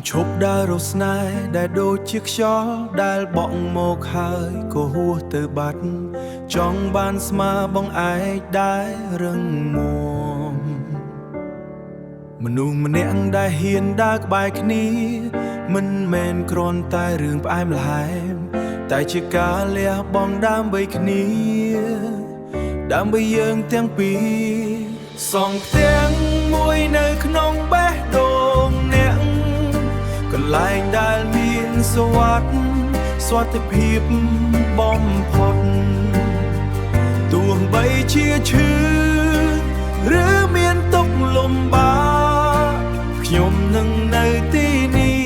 ឈប់ដើររស់ស្នេហ៍ដែលដូចជាខ្យល់ដែលបក់មកហើយក៏ហួសទៅបាត់ចង់បានស្មើបងឯកដែលរឹងមាំមនុស្សម្នាក់ដែលហ៊ានដើរក្បែរគ្នាមិនមែនគ្រាន់តែរឿងផ្អែមល្ហែមតែជាការលះបង់ដើម្បីគ្នាដើម្បីយើងទាំងពីរសងផ្ទាំងមួយនៅក្នុងបេះដូងអ្នកកន្លែងដែលមានសុវត្ថិភាពបំផុតទោះបីជាឈឺឬមានទុក្ខលំបាកខ្ញុំនឹងនៅទីនេះ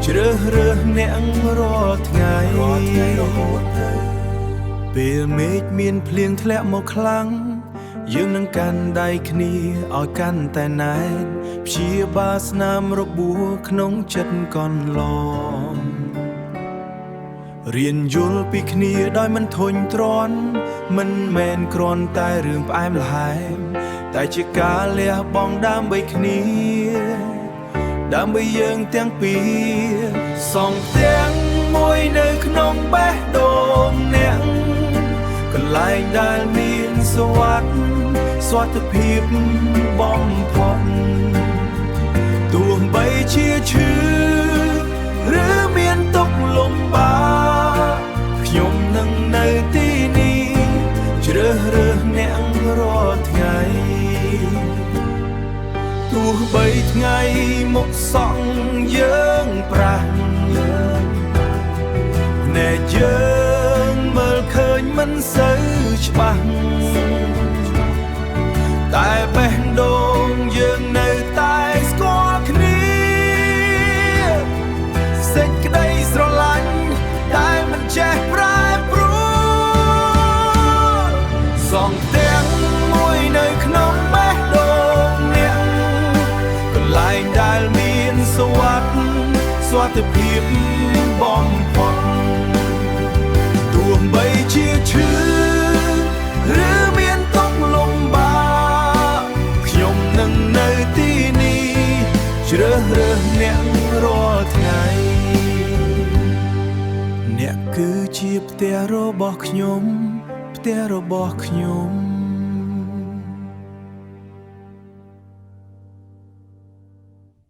ជ្រើសរើសអ្នករាល់ថ្ងៃរហូតទៅពេលមេឃមានភ្លៀងធ្លាក់មកខ្លាំងយើងនឹងកាន់ដៃគ្នាឲ្យកាន់តែណែនព្យាបាលស្នាមរបួសក្នុងចិត្តកន្លងរៀនយល់ពីគ្នាដោយមិនធុញទ្រាន់មិនមែនគ្រាន់តែរឿងផ្អែមល្ហែមតែជាការលះបង់ដើម្បីគ្នាដើម្បីយើងទាំងពីរសងផ្ទាំងមួយនៅក្នុងបេះដូងអ្នកកន្លែងដែលមានសុវត្ថិភាពបំផុតទោះបីជាឈឺឬមានទុក្ខលំបាកខ្ញុំនឹងនៅទីនេះជ្រើសរើសអ្នករាល់ថ្ងៃទោះបីថ្ងៃមកសក់យើងប្រាស់ភ្នែកយើងមើលឃើញមិនសូវច្បាស់តែបេះដូងយើងនៅតែស្គាល់គ្នាសេចក្តីស្រឡាញ់តែមិនចេះប្រែប្រួលសងទាំងមួយនៅក្នុងបេះដូងអ្នកកន្លែងដែលមានសុវត្ថិភាពបំផុតទោះបីជាឈឺឬមានទុក្ខលំបាកខ្ញុំនឹងនៅទីនេះជ្រើសរើសអ្នករាល់ថ្ងៃអ្នកគឺជាផ្ទះរបស់ខ្ញុំផ្ទះរបស់ខ្ញុំ